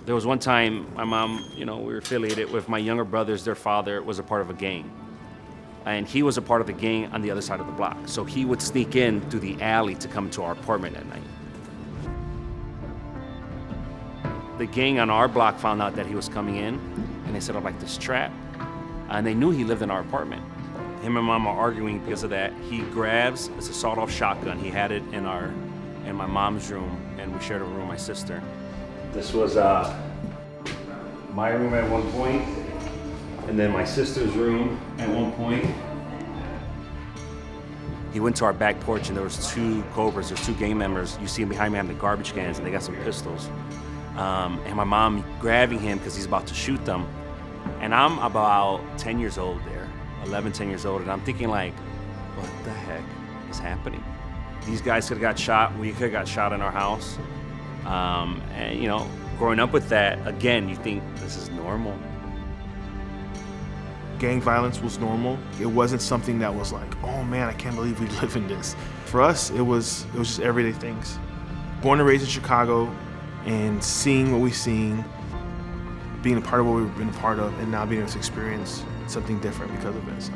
There was one time my mom, we were affiliated with my younger brothers. Their father was a part of a gang. And he was a part of the gang on the other side of the block. So he would sneak in through the alley to come to our apartment at night. The gang on our block found out that he was coming in, and they set up like this trap. And they knew he lived in our apartment. Him and Mom are arguing because of that. He grabs, it's a sawed-off shotgun. He had it in my mom's room, and we shared a room with my sister. This was my room at one point, and then my sister's room at one point. He went to our back porch, and there was two Cobras, there's two gang members. You see him behind me having the garbage cans, and they got some pistols. And my mom grabbing him because he's about to shoot them. And I'm about 10 years old there, 11, 10 years old, and I'm thinking like, what the heck is happening? These guys could have got shot, we could have got shot in our house. And growing up with that, again, you think this is normal. Gang violence was normal. It wasn't something that was like, oh man, I can't believe we live in this. For us, it was just everyday things. Born and raised in Chicago and seeing what we've seen, being a part of what we've been a part of, and now being able to experience something different because of it. So.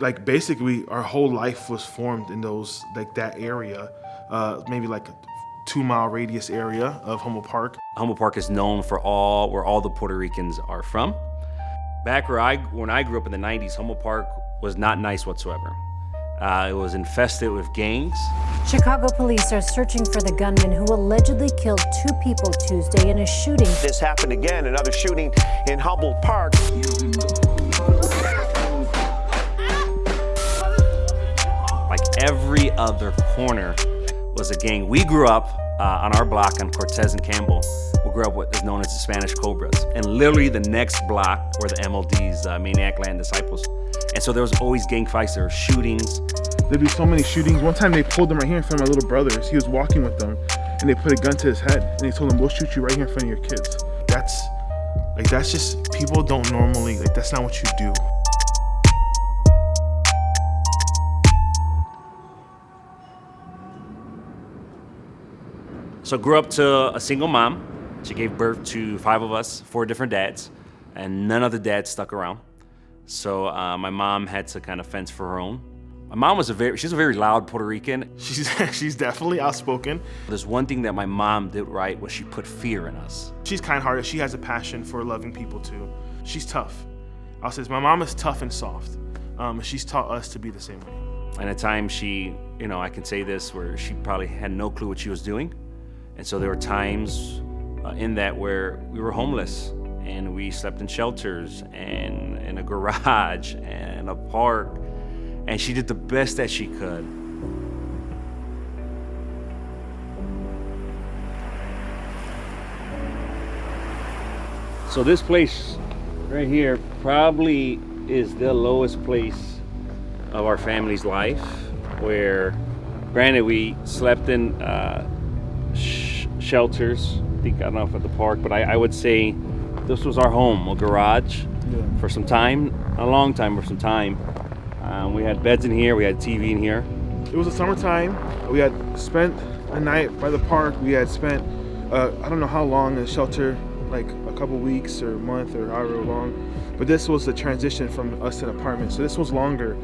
Like basically our whole life was formed in that area, maybe like a 2-mile radius area of Humboldt Park. Humboldt Park is known for where all the Puerto Ricans are from. Back when I grew up in the 90s, Humboldt Park was not nice whatsoever. It was infested with gangs. Chicago police are searching for the gunman who allegedly killed 2 people Tuesday in a shooting. This happened again, another shooting in Humboldt Park. Every other corner was a gang. We grew up on our block on Cortez and Campbell. We grew up what is known as the Spanish Cobras. And literally the next block were the MLDs, Maniac Land Disciples. And so there was always gang fights, there were shootings. There'd be so many shootings. One time they pulled him right here in front of my little brothers. He was walking with them and they put a gun to his head and they told him, we'll shoot you right here in front of your kids. That's just, people don't normally, that's not what you do. So grew up to a single mom. She gave birth to 5 of us, 4 different dads, and none of the dads stuck around. So my mom had to kind of fence for her own. My mom she's a very loud Puerto Rican. She's definitely outspoken. There's one thing that my mom did right was she put fear in us. She's kind-hearted. She has a passion for loving people too. She's tough. I'll say this, my mom is tough and soft. She's taught us to be the same way. And at times she, I can say this, where she probably had no clue what she was doing. And so there were times in that where we were homeless and we slept in shelters and in a garage and a park, and she did the best that she could. So this place right here probably is the lowest place of our family's life, where granted we slept in shelters, I don't know if at the park, but I would say this was our home, a garage for some time, a long time for some time. We had beds in here, we had TV in here. It was the summertime. We had spent a night by the park. We had spent, I don't know how long in the shelter, like a couple weeks or a month or however long. But this was the transition from us to an apartment. So this was longer.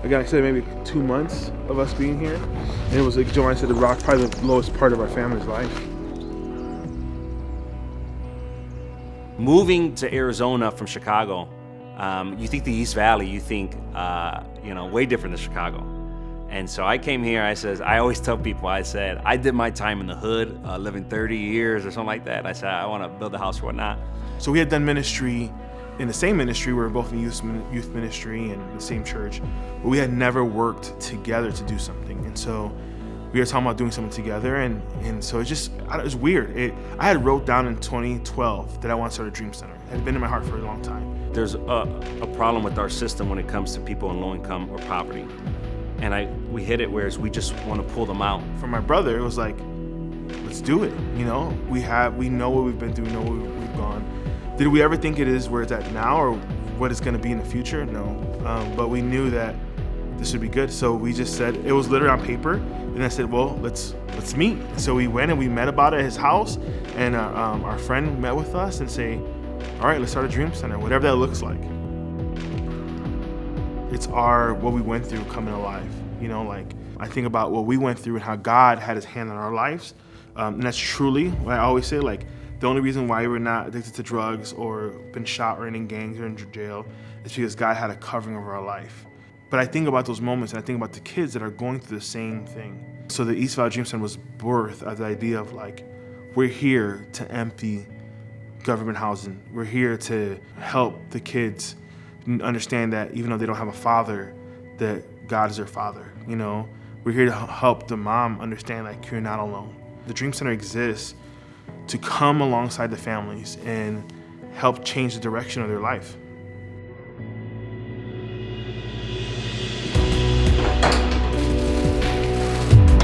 Again, I said maybe 2 months of us being here. And it was, like Jovanni said, the rock, probably the lowest part of our family's life. Moving to Arizona from Chicago, you think the East Valley, you think, way different than Chicago. And so I came here, I always tell people, I did my time in the hood, living 30 years or something like that. I said, I want to build a house or whatnot. So we had done ministry in the same ministry. We were both in youth ministry and the same church, but we had never worked together to do something. And so we were talking about doing something together, and so it was weird. I had wrote down in 2012 that I want to start a dream center. It had been in my heart for a long time. There's a problem with our system when it comes to people in low income or poverty. And we hit it whereas we just want to pull them out. For my brother, it was like, let's do it. You know, we know what we've been through, we know where we've gone. Did we ever think it is where it's at now or what it's going to be in the future? No. But we knew that this would be good. So we just said, it was literally on paper. And I said, well, let's meet. So we went and we met about it at his house. And our friend met with us and say, all right, let's start a dream center, whatever that looks like. It's what we went through coming alive. You know, like I think about what we went through and how God had his hand on our lives. And that's truly what I always say, like the only reason why we're not addicted to drugs or been shot or in gangs or in jail is because God had a covering over our life. But I think about those moments and I think about the kids that are going through the same thing. So the East Valley Dream Center was birthed as the idea of like, we're here to empty government housing. We're here to help the kids understand that even though they don't have a father, that God is their father, you know? We're here to help the mom understand like you're not alone. The Dream Center exists to come alongside the families and help change the direction of their life.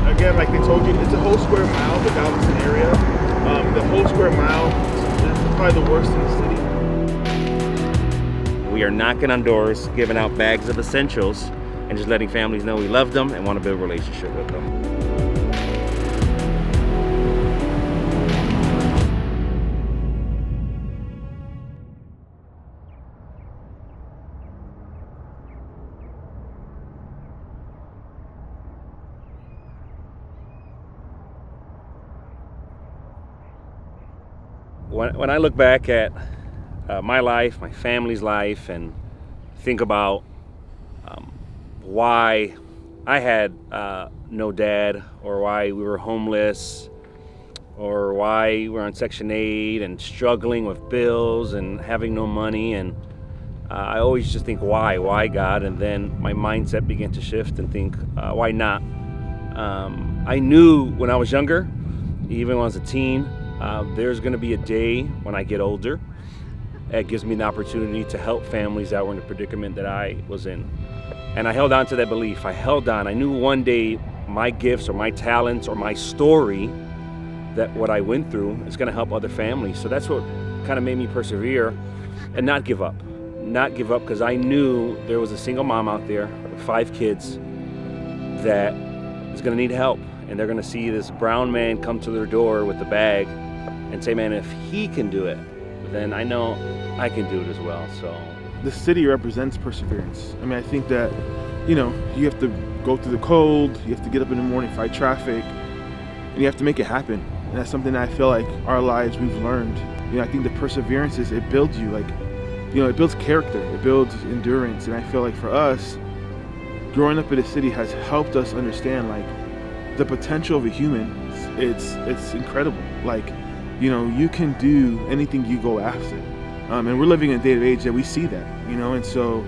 Again, like they told you, it's a whole square mile, the Galveston area. The whole square mile is probably the worst in the city. We are knocking on doors, giving out bags of essentials, and just letting families know we love them and want to build a relationship with them. When I look back at my life, my family's life, and think about why I had no dad, or why we were homeless, or why we were on Section 8 and struggling with bills and having no money, and I always just think, why God? And then my mindset began to shift and think, why not? I knew when I was younger, even when I was a teen, there's going to be a day when I get older that gives me the opportunity to help families that were in the predicament that I was in. And I held on to that belief. I held on. I knew one day my gifts or my talents or my story, that what I went through, is going to help other families. So that's what kind of made me persevere and not give up. Not give up, because I knew there was a single mom out there with 5 kids that is going to need help. And they're going to see this brown man come to their door with a bag and say, man, if he can do it, then I know I can do it as well. So the city represents perseverance. I mean, I think that, you know, you have to go through the cold, you have to get up in the morning, fight traffic, and you have to make it happen. And that's something that I feel like our lives we've learned. You know, I think the perseverance it builds you, like, you know, it builds character, it builds endurance. And I feel like for us, growing up in the city has helped us understand like the potential of a human. It's incredible. Like, you know, you can do anything you go after. And we're living in a day and age that we see that, you know, and so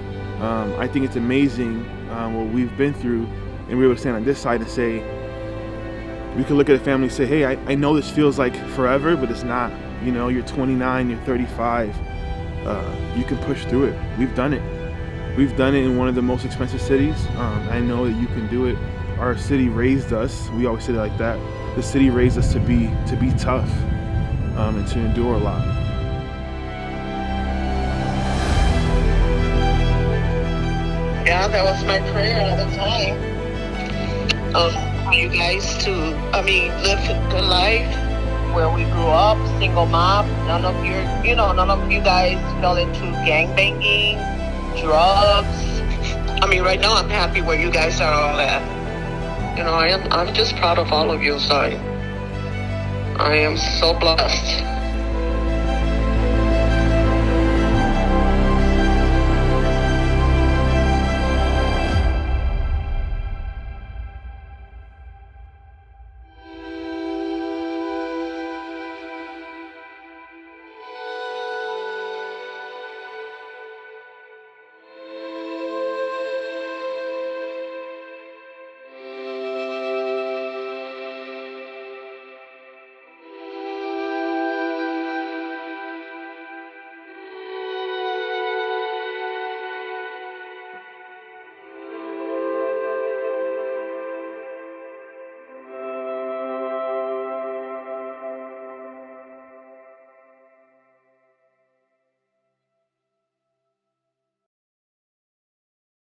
I think it's amazing what we've been through, and we're able to stand on this side and say, we can look at a family and say, hey, I know this feels like forever, but it's not. You know, you're 29, you're 35, you can push through it. We've done it. We've done it in one of the most expensive cities. I know that you can do it. Our city raised us, we always say it like that, the city raised us to be tough and to endure a lot. Yeah, that was my prayer at the time. For you guys to, live the life where we grew up, single mom. None of you guys fell into gangbanging, drugs. Right now I'm happy where you guys are all at. You know, I'm just proud of all of you, so I am so blessed.